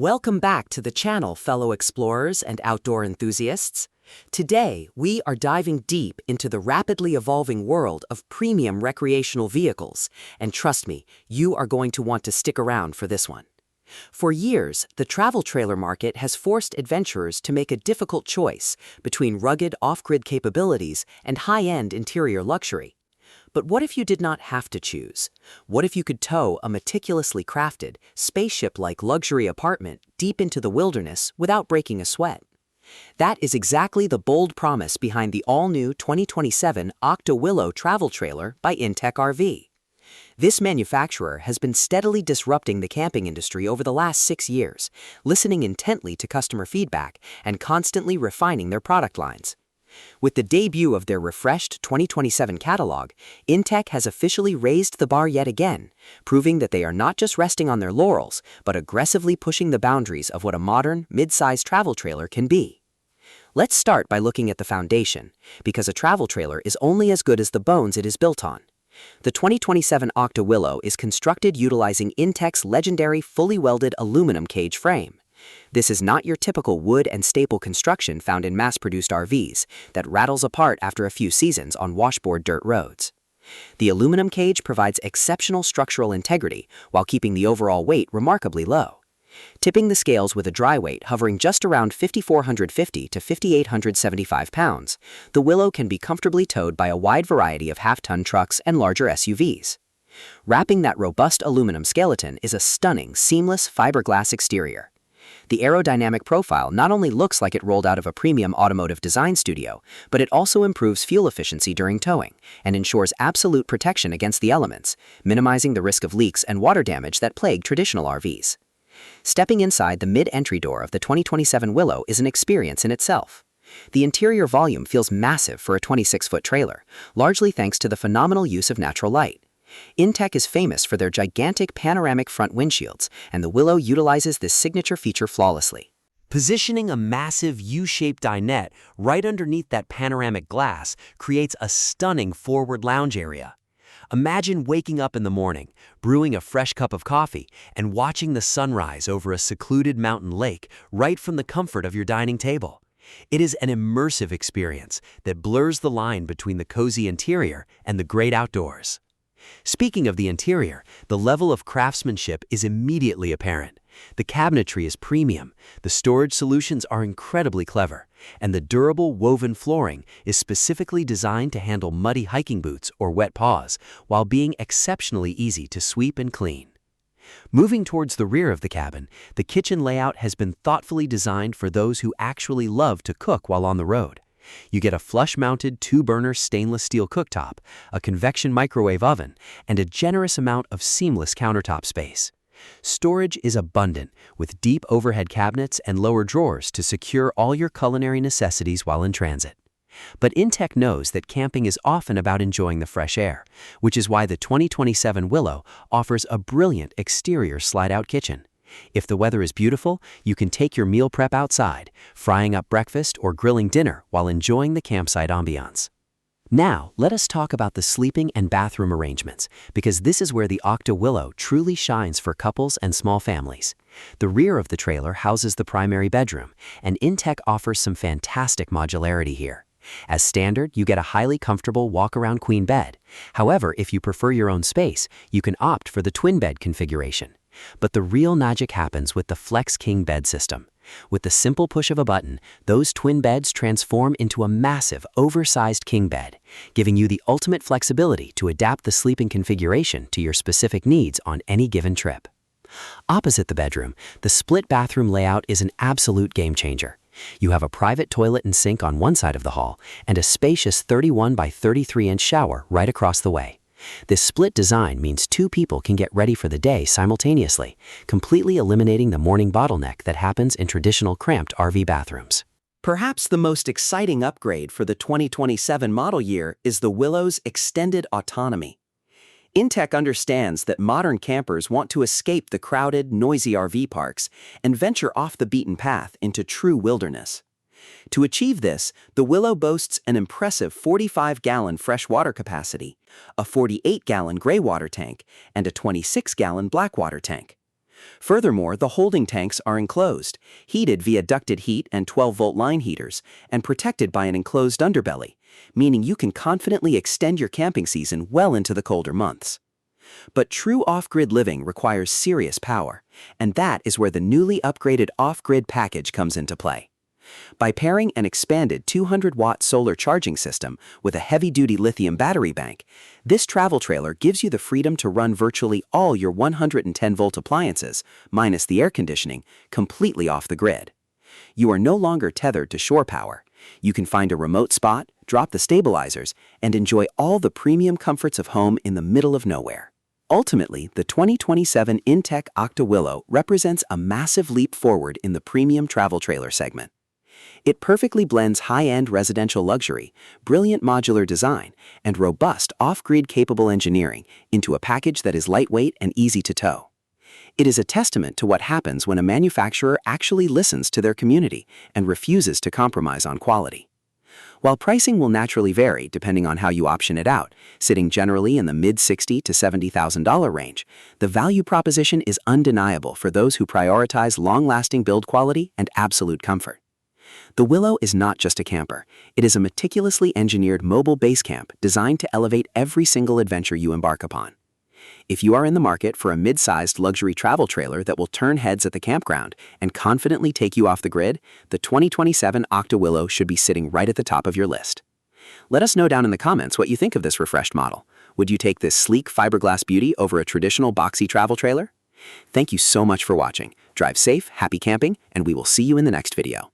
Welcome back to the channel, fellow explorers and outdoor enthusiasts. Today, we are diving deep into the rapidly evolving world of premium recreational vehicles, and trust me, you are going to want to stick around for this one. For years, the travel trailer market has forced adventurers to make a difficult choice between rugged off-grid capabilities and high-end interior luxury. But what if you did not have to choose? What if you could tow a meticulously crafted, spaceship-like luxury apartment deep into the wilderness without breaking a sweat? That is exactly the bold promise behind the all-new 2027 Aucta Willow travel trailer by inTech RV. This manufacturer has been steadily disrupting the camping industry over the last 6 years, listening intently to customer feedback and constantly refining their product lines. With the debut of their refreshed 2027 catalog, inTech has officially raised the bar yet again, proving that they are not just resting on their laurels, but aggressively pushing the boundaries of what a modern, mid-size travel trailer can be. Let's start by looking at the foundation, because a travel trailer is only as good as the bones it is built on. The 2027 Aucta Willow is constructed utilizing inTech's legendary fully welded aluminum cage frame. This is not your typical wood and staple construction found in mass-produced RVs that rattles apart after a few seasons on washboard dirt roads. The aluminum cage provides exceptional structural integrity while keeping the overall weight remarkably low. Tipping the scales with a dry weight hovering just around 5,450 to 5,875 pounds, the Willow can be comfortably towed by a wide variety of half-ton trucks and larger SUVs. Wrapping that robust aluminum skeleton is a stunning, seamless fiberglass exterior. The aerodynamic profile not only looks like it rolled out of a premium automotive design studio, but it also improves fuel efficiency during towing and ensures absolute protection against the elements, minimizing the risk of leaks and water damage that plague traditional RVs. Stepping inside the mid-entry door of the 2027 Willow is an experience in itself. The interior volume feels massive for a 26-foot trailer, largely thanks to the phenomenal use of natural light. inTech is famous for their gigantic panoramic front windshields, and the Willow utilizes this signature feature flawlessly. Positioning a massive U-shaped dinette right underneath that panoramic glass creates a stunning forward lounge area. Imagine waking up in the morning, brewing a fresh cup of coffee, and watching the sunrise over a secluded mountain lake right from the comfort of your dining table. It is an immersive experience that blurs the line between the cozy interior and the great outdoors. Speaking of the interior, the level of craftsmanship is immediately apparent. The cabinetry is premium, the storage solutions are incredibly clever, and the durable woven flooring is specifically designed to handle muddy hiking boots or wet paws, while being exceptionally easy to sweep and clean. Moving towards the rear of the cabin, the kitchen layout has been thoughtfully designed for those who actually love to cook while on the road. You get a flush-mounted 2-burner stainless steel cooktop, a convection microwave oven, and a generous amount of seamless countertop space. Storage is abundant, with deep overhead cabinets and lower drawers to secure all your culinary necessities while in transit. But inTech knows that camping is often about enjoying the fresh air, which is why the 2027 Willow offers a brilliant exterior slide-out kitchen. If the weather is beautiful, you can take your meal prep outside, frying up breakfast or grilling dinner while enjoying the campsite ambiance. Now, let us talk about the sleeping and bathroom arrangements, because this is where the Aucta Willow truly shines for couples and small families. The rear of the trailer houses the primary bedroom, and inTech offers some fantastic modularity here. As standard, you get a highly comfortable walk-around queen bed. However, if you prefer your own space, you can opt for the twin bed configuration. But the real magic happens with the Flex King bed system. With the simple push of a button, those twin beds transform into a massive, oversized king bed, giving you the ultimate flexibility to adapt the sleeping configuration to your specific needs on any given trip. Opposite the bedroom, the split bathroom layout is an absolute game changer. You have a private toilet and sink on one side of the hall, and a spacious 31 by 33-inch shower right across the way. This split design means 2 people can get ready for the day simultaneously, completely eliminating the morning bottleneck that happens in traditional cramped RV bathrooms. Perhaps the most exciting upgrade for the 2027 model year is the Willow's extended autonomy. inTech understands that modern campers want to escape the crowded, noisy RV parks and venture off the beaten path into true wilderness. To achieve this, the Willow boasts an impressive 45-gallon freshwater capacity, a 48-gallon gray water tank, and a 26-gallon black water tank. Furthermore, the holding tanks are enclosed, heated via ducted heat and 12-volt line heaters, and protected by an enclosed underbelly, meaning you can confidently extend your camping season well into the colder months. But true off-grid living requires serious power, and that is where the newly upgraded off-grid package comes into play. By pairing an expanded 200-watt solar charging system with a heavy-duty lithium battery bank, this travel trailer gives you the freedom to run virtually all your 110-volt appliances, minus the air conditioning, completely off the grid. You are no longer tethered to shore power. You can find a remote spot, drop the stabilizers, and enjoy all the premium comforts of home in the middle of nowhere. Ultimately, the 2027 inTech Aucta Willow represents a massive leap forward in the premium travel trailer segment. It perfectly blends high-end residential luxury, brilliant modular design, and robust off-grid capable engineering into a package that is lightweight and easy to tow. It is a testament to what happens when a manufacturer actually listens to their community and refuses to compromise on quality. While pricing will naturally vary depending on how you option it out, sitting generally in the mid-$60,000 to $70,000 range, the value proposition is undeniable for those who prioritize long-lasting build quality and absolute comfort. The Willow is not just a camper. It is a meticulously engineered mobile base camp designed to elevate every single adventure you embark upon. If you are in the market for a mid-sized luxury travel trailer that will turn heads at the campground and confidently take you off the grid, the 2027 Aucta Willow should be sitting right at the top of your list. Let us know down in the comments what you think of this refreshed model. Would you take this sleek fiberglass beauty over a traditional boxy travel trailer? Thank you so much for watching. Drive safe, happy camping, and we will see you in the next video.